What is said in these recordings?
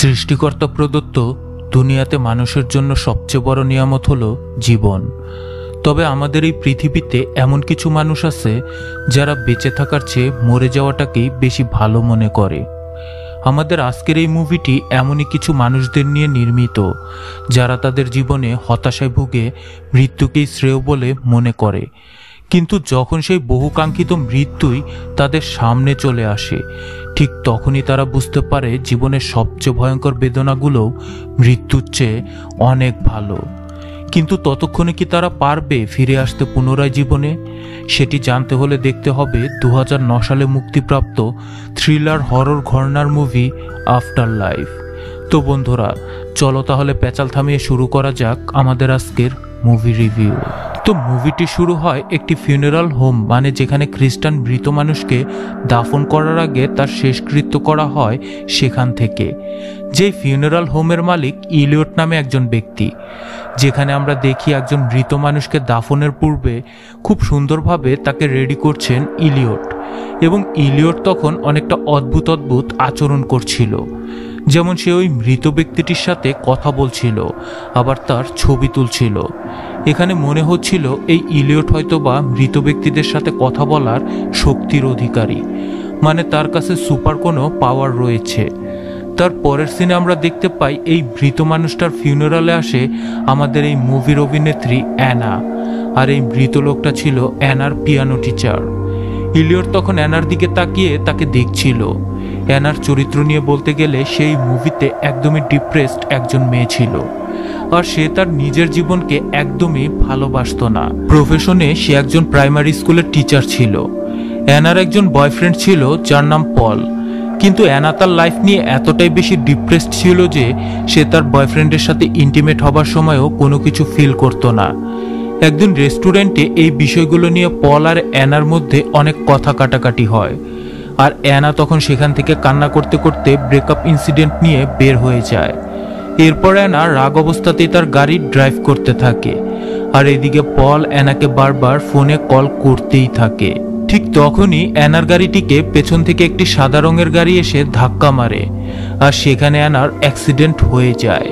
সৃষ্টিকর্তা প্রদত্ত দুনিয়াতে মানুষের জন্য সবচেয়ে বড় নিয়ামত হলো জীবন। তবে আমাদের এই পৃথিবীতে এমন কিছু মানুষ আছে যারা বেঁচে থাকার চেয়ে মরে যাওয়াটাকেই বেশি ভালো মনে করে। আমাদের আজকের এই মুভিটি এমনই কিছু মানুষদের নিয়ে নির্মিত যারা তাদের জীবনে হতাশায় ভুগে মৃত্যুকেই শ্রেয় বলে মনে করে, কিন্তু যখন সেই বহুকাঙ্ক্ষিত মৃত্যুই তাদের সামনে চলে আসে ঠিক তখনই তারা বুঝতে পারে জীবনের সবচেয়ে ভয়ঙ্কর বেদনাগুলোও মৃত্যুর চেয়ে অনেক ভালো। কিন্তু ততক্ষণে কি তারা পারবে ফিরে আসতে পুনরায় জীবনে? সেটি জানতে হলে দেখতে হবে 2009 সালে মুক্তিপ্রাপ্ত থ্রিলার হরর ঘরনার মুভি আফটার লাইফ। তো বন্ধুরা, চলো তাহলে পেঁচাল থামিয়ে শুরু করা যাক আমাদের আজকের মুভি রিভিউ। তো মুভিটি শুরু হয় একটি ফিউনারাল হোম, মানে যেখানে খ্রিস্টান মৃত মানুষকে দাফন করার আগে তার শেষকৃত্য করা হয় সেখান থেকে। যে ফিউনারাল হোমের মালিক ইলিয়ট নামে একজন ব্যক্তি, যেখানে আমরা দেখি একজন মৃত মানুষকে দাফনের পূর্বে খুব সুন্দরভাবে তাকে রেডি করছেন ইলিয়ট, এবং ইলিয়ট তখন অনেকটা অদ্ভুত অদ্ভুত আচরণ করছিল। যেমন সে ওই মৃত ব্যক্তিটির সাথে কথা বলছিল, আবার তার ছবি তুলছিল। এখানে মনে হচ্ছিল এই ইলিয়ট হয়তো বা মৃত ব্যক্তিদের সাথে কথা বলার শক্তির অধিকারী, মানে তার কাছে সুপার কোনো পাওয়ার রয়েছে। তার পরের সিনে আমরা দেখতে পাই এই মৃত মানুষটার ফিউনারালে আসে আমাদের এই মুভির অভিনেত্রী অ্যানা, আর এই মৃত লোকটা ছিল অ্যানার পিয়ানো টিচার। ইলিয়ট তখন অ্যানার দিকে তাকিয়ে তাকে দেখছিল। অ্যানার চরিত্র নিয়ে বলতে গেলে সেই মুভিতে একদমই ডিপ্রেসড একজন মেয়ে ছিল, আর সে তার নিজের জীবনকে একদমই ভালোবাসতো না। প্রফেশনে সে একজন প্রাইমারি স্কুলের টিচার ছিল। অ্যানার একজন বয়ফ্রেন্ড ছিল যার নাম পল, কিন্তু অ্যানা তার লাইফ নিয়ে এতটাই বেশি ডিপ্রেসড ছিল যে সে তার বয়ফ্রেন্ডের সাথে ইন্টিমেট হবার সময়ও কোনো কিছু ফিল করতো না। একদিন রেস্টুরেন্টে এই বিষয়গুলো নিয়ে পল আর অ্যানার মধ্যে অনেক কথা কাটাকাটি হয়, আর অ্যানা তখন সেখান থেকে কান্না করতে করতে ব্রেকআপ ইনসিডেন্ট নিয়ে বের হয়ে যায়। এরপর অ্যানা রাগ অবস্থাতেই তার গাড়ি ড্রাইভ করতে থাকে, আর এদিকে পল অ্যানাকে বারবার ফোনে কল করতেই থাকে। ঠিক তখনই অ্যানার গাড়িটিকে পেছন থেকে একটি সাদা রঙের গাড়ি এসে ধাক্কা মারে, আর সেখানে অ্যানার অ্যাক্সিডেন্ট হয়ে যায়।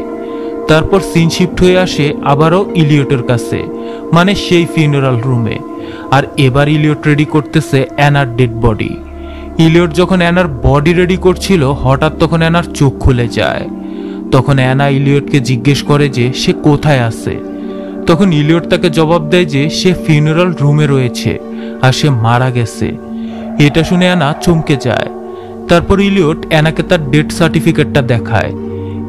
তারপর সিন শিফট হয়ে আসে আবারও ইলিয়টের কাছে, মানে সেই ফিউনারাল রুমে। আর এবার ইলিয়ট রেডি করতেছে অ্যানার ডেড বডি। ইলিয়ট যখন অ্যানার বডি রেডি করছিল, হঠাৎ তখন অ্যানার চোখ খুলে যায়। তখন অ্যানা ইলিয়টকে জিজ্ঞেস করে যে সে কোথায় আছে। তখন ইলিয়ট তাকে জবাব দেয় যে সে ফিউনারাল রুমে রয়েছে আর সে মারা গেছে। এটা শুনে অ্যানা চমকে যায়। তারপর ইলিয়ট অ্যানাকে তার ডেথ সার্টিফিকেটটা দেখায়।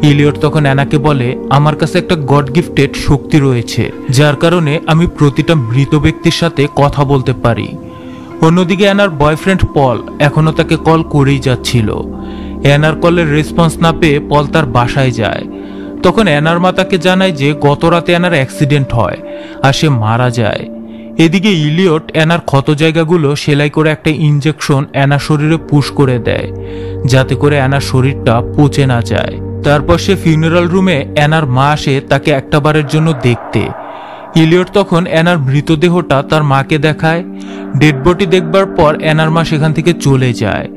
ইলিয়ট তখন অ্যানাকে বলে, আমার কাছে একটা গড গিফটেড শক্তি রয়েছে, যার কারণে আমি প্রতিটা মৃত ব্যক্তির সাথে কথা বলতে পারি। অন্যদিকে অ্যানার বয়ফ্রেন্ড পল এখনো তাকে কল করেই যাচ্ছিল। অ্যানার কলের রেসপন্স না পেয়ে পল তার বাসায় যায়। তখন অ্যানার মা তাকে জানায় যে গত রাতে অ্যানার অ্যাক্সিডেন্ট হয় আর সে মারা যায়। এদিকে ইলিয়ট অ্যানার ক্ষত জায়গাগুলো সেলাই করে একটা ইনজেকশন অ্যানার শরীরে পুশ করে দেয়, যাতে করে অ্যানার শরীরটা পচে না যায়। তারপর সে ফিউনারাল রুমে অ্যানার মা আসে তাকে একটাবারের জন্য দেখতে। ইলিয়ট তখন অ্যানার মৃতদেহটা তার মাকে দেখায়। ডেড বডি দেখবার পর অ্যানার মা সেখান থেকে চলে যায়।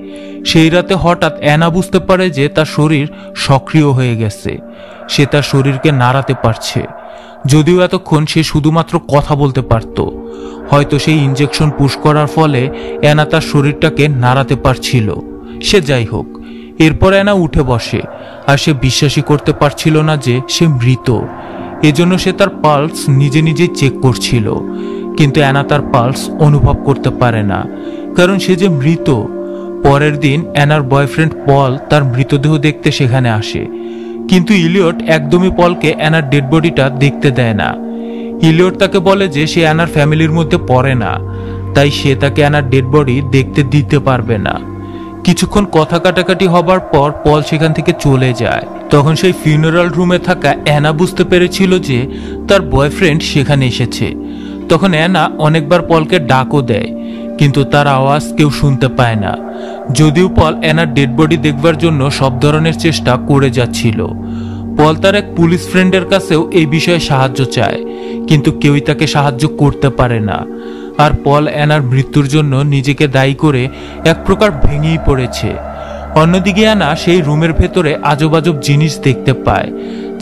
সেই রাতে হঠাৎ অ্যানা বুঝতে পারে যে তার শরীর সক্রিয় হয়ে গেছে, সে তার শরীরকে নাড়াতে পারছে। যদিও এতক্ষণ সে শুধুমাত্র কথা বলতে পারত, হয়তো সেই ইনজেকশন পুশ করার ফলে অ্যানা তার শরীরটাকে নাড়াতে পারছিল। সে যাই হোক, এরপর অ্যানা উঠে বসে, আর সে বিশ্বাসই করতে পারছিল না যে সে মৃত। এজন্য সে তার পালস নিজে নিজেই চেক করছিল, কিন্তু অ্যানা তার পালস অনুভব করতে পারে না, কারণ সে যে মৃত। পরের দিন অ্যানার বয়ফ্রেন্ড পল তার মৃতদেহ দেখতে সেখানে আসে, কিন্তু ইলিয়ট একদমই পলকে অ্যানার ডেড বডিটা দেখতে দেয় না। ইলিয়ট তাকে বলে যে সে অ্যানার ফ্যামিলির মধ্যে পড়ে না, তাই সে তাকে অ্যানার ডেড বডি দেখতে দিতে পারবে না। কিছুক্ষণ কথা কাটাকাটি হবার পর পল সেখান থেকে চলে যায়। তখন সেই ফিউনারাল রুমে থাকা অ্যানা বুঝতে পেরেছিল যে তার বয়ফ্রেন্ড সেখানে এসেছে। তখন অ্যানা অনেকবার পলকে ডাকও দেয়, কিন্তু তার আওয়াজ কেউ শুনতে পায় না। যদিও পল অ্যানার ডেড বডি দেখবার জন্য সব ধরনের চেষ্টা করে যাচ্ছিল। পল তার এক পুলিশ ফ্রেন্ডের কাছেও এই বিষয়ে সাহায্য চায়, কিন্তু কেউই তাকে সাহায্য করতে পারে না। আর পল অ্যানার মৃত্যুর জন্য নিজেকে দায়ী করে এক প্রকার ভেঙেই পড়েছে। অন্যদিকে অ্যানা সেই রুমের ভেতরে আজব আজব জিনিস দেখতে পায়,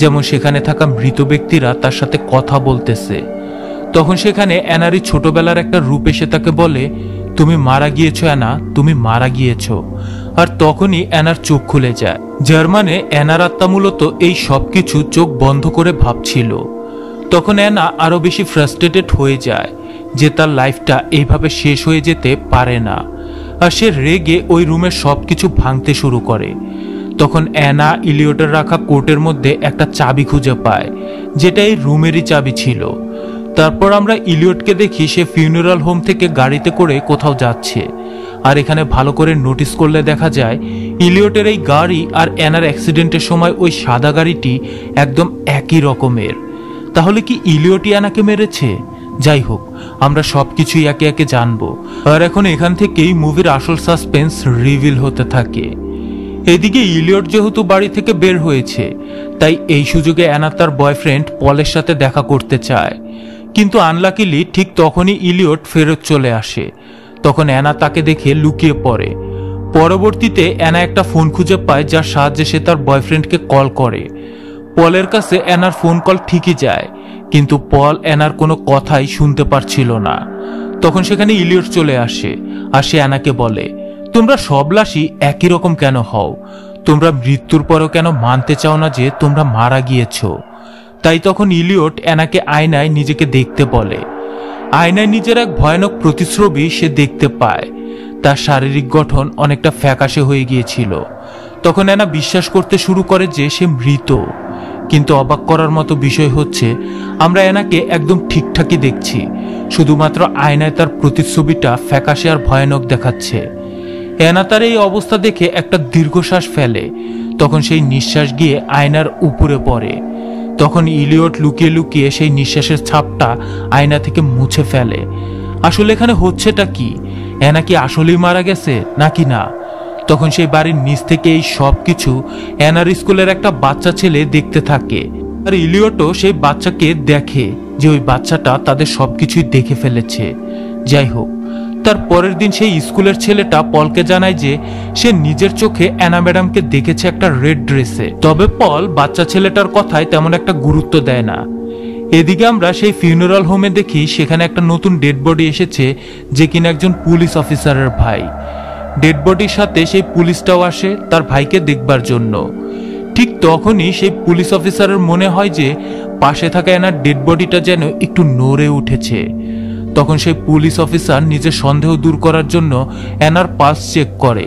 যেমন সেখানে থাকা মৃত ব্যক্তিরা তার সাথে কথা বলতেছে। তখন সেখানে অ্যানারই ছোটবেলার একটা রূপ এসে তাকে বলে, তুমি মারা গিয়েছো অ্যানা, তুমি মারা গিয়েছো। আর তখনই অ্যানার চোখ খুলে যায়, যার মানে অ্যানার আত্মা মূলত এই সব কিছু চোখ বন্ধ করে ভাবছিল। তখন অ্যানা আরো বেশি ফ্রাস্ট্রেটেড হয়ে যায় যে তার লাইফটা এইভাবে শেষ হয়ে যেতে পারে না, আর সে রেগে ওই রুমের সবকিছু ভাঙতে শুরু করে। তখন অ্যানা ইলিয়টের রাখা কোটের মধ্যে একটা চাবি খুঁজে পায়, যেটা এই রুমেরই চাবি ছিল। তারপর আমরা ইলিয়টকে দেখি সে ফিউনারাল হোম থেকে গাড়িতে করে কোথাও যাচ্ছে। আর এখানে ভালো করে নোটিস করলে দেখা যায় ইলিয়টের এই গাড়ি আর অ্যানার অ্যাক্সিডেন্টের সময় ওই সাদা গাড়িটি একদম একই রকমের। তাহলে কি ইলিয়টই অ্যানাকে মেরেছে? যাই হোক, আমরা সবকিছুই একে একে জানবো। আর এখন এখান থেকেই মুভির আসল সাসপেন্স রিভিল হতে থাকে। এদিকে ইলিয়ট যেহেতু বাড়ি থেকে বের হয়েছে, তাই এই সুযোগে অ্যানা তার বয়ফ্রেন্ড পলের সাথে দেখা করতে চায়। কিন্তু আনলাকিলি ঠিক তখনই ইলিয়ট ফেরত চলে আসে। তখন অ্যানা তাকে দেখে লুকিয়ে পড়ে। পরবর্তীতে অ্যানা একটা ফোন খুঁজে পায়, যার সাহায্যে সে তার বয়ফ্রেন্ডকে কল করে। পলের কাছে অ্যানার ফোন কল ঠিকই যায়, কিন্তু পল অ্যানার কোনো কথাই শুনতে পারছিল না। তখন সেখানে ইলিয়ট চলে আসে আর সে অ্যানাকে বলে, তোমরা সব লাশই একই রকম কেন হও? তোমরা মৃত্যুর পরও কেন মানতে চাও না যে তোমরা মারা গিয়েছো? তাই তখন ইলিয়ট অ্যানাকে আয়নায় নিজেকে দেখতে বলে। আয়নায় নিজের এক ভয়ানক প্রতিচ্ছবি সে দেখতে পায়। তার শারীরিক গঠন অনেকটা ফ্যাকাশে হয়ে গিয়েছিল। তখন অ্যানা বিশ্বাস করতে শুরু করে যে সে মৃত। কিন্তু অবাক করার মতো বিষয় হচ্ছে, আমরা অ্যানাকে একদম ঠিকঠাকই দেখছি, শুধুমাত্র আয়নায় তার প্রতিচ্ছবিটা ফ্যাকাশে আর ভয়ানক দেখাচ্ছে। অ্যানা তার এই অবস্থা দেখে একটা দীর্ঘশ্বাস ফেলে। তখন সেই নিঃশ্বাস গিয়ে আয়নার উপরে পড়ে। তখন ইলিয়ট লুকিয়ে লুকিয়ে সেই নিঃশ্বাসের ছাপটা আয়না থেকে মুছে ফেলে। আসলে এখানে হচ্ছেটা কি? অ্যানা কি আসলেই মারা গেছে নাকি না? তখন সেই বাড়ির নিচ থেকে এই সব কিছু অ্যানার স্কুলের একটা বাচ্চা ছেলে দেখতে থাকে। আর ইলিয়টও সেই বাচ্চাকে দেখে যে ওই বাচ্চাটা তাদের সবকিছুই দেখে ফেলেছে। যাই হোক, তার পরের দিন সেই স্কুলের ছেলেটা পলকে জানায় যে সে নিজের চোখে অ্যানা ম্যাডামকে দেখেছে একটা রেড ড্রেসে। তবে পল বাচ্চা ছেলেটার কথায় তেমন একটা গুরুত্ব দেয় না। এদিকে আমরা সেই ফিউনারাল হোমে দেখি সেখানে একটা নতুন ডেড বডি এসেছে, যে কিনা একজন পুলিশ অফিসারের ভাই। ডেড বডির সাথে সেই পুলিশটাও আসে তার ভাইকে দেখবার জন্য। ঠিক তখনই সেই পুলিশ অফিসারের মনে হয় যে পাশে থাকা অ্যানার ডেড বডিটা যেন একটু নড়ে উঠেছে। তখন সেই পুলিশ অফিসার নিজের সন্দেহ দূর করার জন্য অ্যানার পালস চেক করে,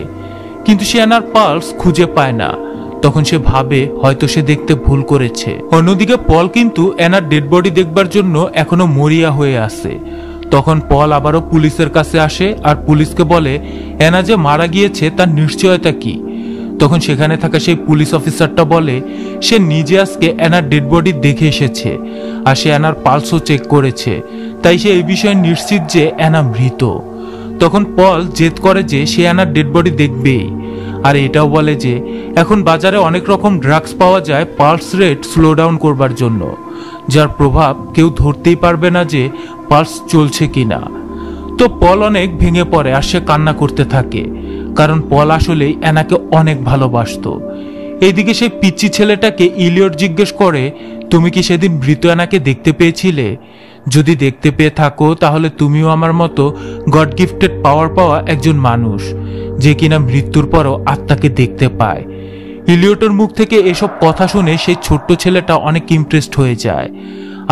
কিন্তু সে অ্যানার পালস খুঁজে পায় না। তখন সে ভাবে হয়তো সে দেখতে ভুল করেছে। অন্যদিকে পল কিন্তু অ্যানার ডেড বডি দেখবার জন্য এখনো মরিয়া হয়ে আছে। তখন পল আবারও পুলিশের কাছে আসে আর পুলিশকে বলে অ্যানা যে মারা গিয়েছে তার নিশ্চয়তা কি। তখন সেখানে থাকা সেই পুলিশ অফিসারটা বলে সে নিজে আজকে অ্যানার ডেড বডি দেখে এসেছে আর সে অ্যানার পালসও চেক করেছে, তাই সে এই বিষয়ে নিশ্চিত যে অ্যানা মৃত। তখন পল জেদ করে যে সে অ্যানার ডেড বডি দেখবেই, আর এটাও বলে যে এখন বাজারে অনেক রকম ড্রাগস পাওয়া যায় পালস রেট স্লো ডাউন করবার জন্য, যার প্রভাব কেউ ধরতেই পারবে না যে পালস চলছে কিনা। তো পল অনেক ভেঙে পড়ে আর সে কান্না করতে থাকে, কারণ পল আসলেই অ্যানাকে অনেক ভালোবাসতো। এইদিকে সেই পিচ্চি ছেলেটাকে ইলিয়ট জিজ্ঞেস করে, তুমি কি সেদিন মৃত অ্যানাকে দেখতে পেয়েছিলে? যদি দেখতে পেয়ে থাকো তাহলে তুমিও আমার মতো গড গিফটেড পাওয়ার পাওয়া একজন মানুষ, যে কিনা মৃত্যুর পরও আত্মাকে দেখতে পায়। ইলিয়টের মুখ থেকে এসব কথা শুনে সেই ছোট্ট ছেলেটা অনেক ইমপ্রেসড হয়ে যায়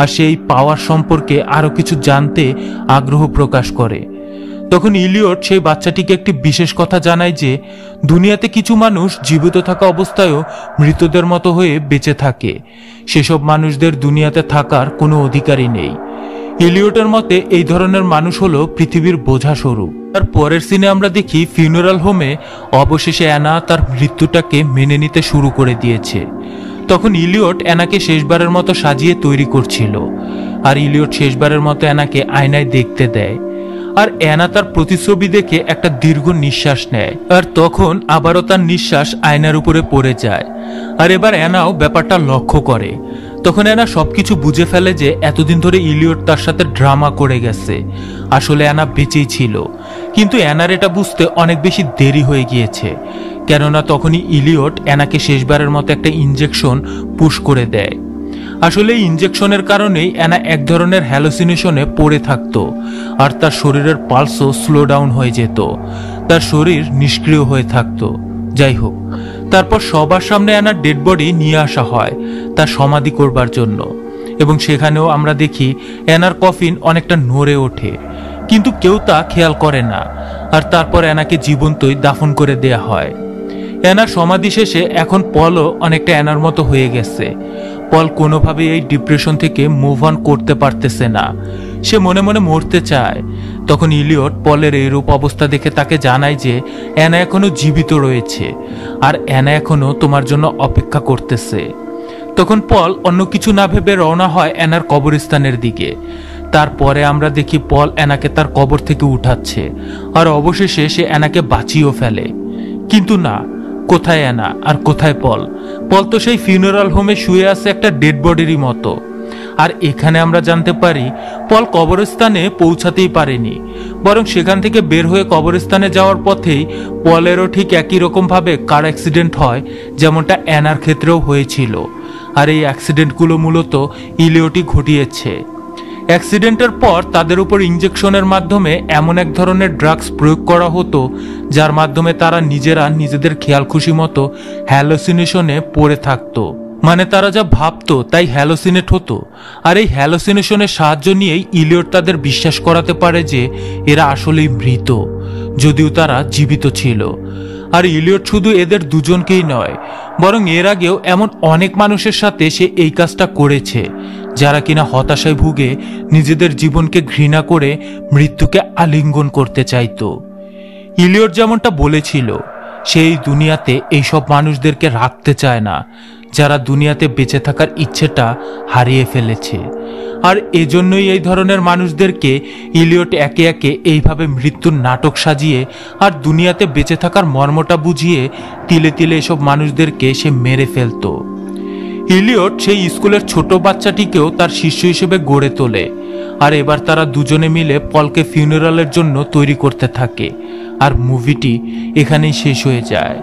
আর সেই পাওয়ার সম্পর্কে আরো কিছু জানতে আগ্রহ প্রকাশ করে। তখন ইলিয়ট সেই বাচ্চাটিকে একটি বিশেষ কথা জানায় যে দুনিয়াতে কিছু মানুষ জীবিত থাকা অবস্থায়ও মৃতদের মতো হয়ে বেঁচে থাকে, সেসব মানুষদের দুনিয়াতে থাকার কোনো অধিকারই নেই। ইলিয়টের মতে এই ধরনের মানুষ হলো পৃথিবীর বোঝা স্বরূপ। তার পরের সিনে আমরা দেখি ফিউনারাল হোমে অবশেষে অ্যানা তার মৃত্যুটাকে মেনে নিতে শুরু করে দিয়েছে। তখন ইলিয়ট অ্যানাকে শেষবারের মতো সাজিয়ে তৈরি করছিল, আর ইলিয়ট শেষবারের মতো অ্যানাকে আয়নায় দেখতে দেয়। আর অ্যানা তার প্রতিচ্ছবি দেখে একটা দীর্ঘ নিঃশ্বাস নেয়, আর তখন আবারও তার নিঃশ্বাস আয়নার উপরে পড়ে যায়। আর এবার অ্যানাও ব্যাপারটা লক্ষ্য করে। তখন অ্যানা সবকিছু বুঝে ফেলে যে এতদিন ধরে ইলিয়ট তার সাথে ড্রামা করে গেছে, আসলে অ্যানা বেঁচেই ছিল। কিন্তু অ্যানার এটা বুঝতে অনেক বেশি দেরি হয়ে গিয়েছে, কেননা তখনই ইলিয়ট অ্যানাকে শেষবারের মতো একটা ইনজেকশন পুশ করে দেয়। আসলে এই ইনজেকশনের কারণেই অ্যানা এক ধরনের হ্যালোসিনেশনে পড়ে থাকতো, আর তার শরীরের পালসও স্লো ডাউন হয়ে যেত, তার শরীর নিষ্ক্রিয় হয়ে থাকতো। যাই হোক, তারপর সবার সামনে অ্যানার ডেড বডি নিয়ে আসা হয় তার সমাধি করবার জন্য, এবং সেখানেও আমরা দেখি অ্যানার কফিন অনেকটা নড়ে ওঠে, কিন্তু কেউ তা খেয়াল করে না। আর তারপর অ্যানাকে জীবন্তই দাফন করে দেয়া হয়। অ্যানার সমাধি শেষে এখন পলও অনেকটা অ্যানার মতো হয়ে গেছে। পল কোনোভাবে এই ডিপ্রেশন থেকে মুভ অন করতে পারতেছে না, সে মনে মনে মরতে চায়। তখন ইলিয়ট পলের এইরূপ অবস্থা দেখে তাকে জানায় যে অ্যানা এখনো জীবিত রয়েছে, আর অ্যানা এখনো তোমার জন্য অপেক্ষা করতেছে। তখন পল অন্য কিছু না ভেবে রওনা হয় অ্যানার কবরস্থানের দিকে। তারপরে আমরা দেখি পল অ্যানাকে তার কবর থেকে উঠাচ্ছে, আর অবশেষে সে অ্যানাকে বাঁচিয়েও ফেলে। কিন্তু না, কোথায় অ্যানা আর কোথায় পল? পল তো সেই ফিউনারাল হোমে শুয়ে আছে একটা ডেড বডিরই মতো। আর এখানে আমরা জানতে পারি পল কবরস্থানে পৌঁছাতেই পারেনি, বরং সেখান থেকে বের হয়ে কবরস্থানে যাওয়ার পথেই পলেরও ঠিক একই রকম ভাবে কার অ্যাক্সিডেন্ট হয় যেমনটা অ্যানার ক্ষেত্রেও হয়েছিল। আর এই অ্যাক্সিডেন্টগুলো মূলত ইলিয়টই ঘটিয়েছে। অ্যাক্সিডেন্টের পর তাদের উপর ইনজেকশনের মাধ্যমে এমন এক ধরনের ড্রাগস প্রয়োগ করা হতো যার মাধ্যমে তারা নিজেরা নিজেদের খেয়াল খুশি মতো হ্যালোসিনেশনে পড়ে থাকতো। মানে তারা যা ভাবতো তাই হ্যালোসিনেট হতো। আর এই হ্যালোসিনেশনের সাহায্য নিয়েই ইলিয়ট তাদের বিশ্বাস করাতে পারে যে এরা আসলেই মৃত, যদিও তারা জীবিত ছিল। আর ইলিয়ট শুধু এদের দুজনকেই নয়, বরং এর আগেও এমন অনেক মানুষের সাথে সে এই কাজটা করেছে যারা কিনা হতাশায় ভুগে নিজেদের জীবনকে ঘৃণা করে মৃত্যুকে আলিঙ্গন করতে চাইতো। ইলিয়ট যেমনটা বলেছিল, সেই দুনিয়াতে এইসব মানুষদেরকে রাখতে চায় না যারা দুনিয়াতে বেঁচে থাকার ইচ্ছেটা হারিয়ে ফেলেছে। আর এজন্যই এই ধরনের মানুষদেরকে ইলিয়ট একে একে এইভাবে মৃত্যুর নাটক সাজিয়ে আর দুনিয়াতে বেঁচে থাকার মর্মটা বুঝিয়ে তিলে তিলে এসব মানুষদেরকে সে মেরে ফেলতো। ইলিয়ট সেই স্কুলের ছোট বাচ্চাটিকেও তার শিষ্য হিসেবে গড়ে তোলে। আর এবার তারা দুজনে মিলে পলকে ফিউনারালের জন্য তৈরি করতে থাকে, আর মুভিটি এখানেই শেষ হয়ে যায়।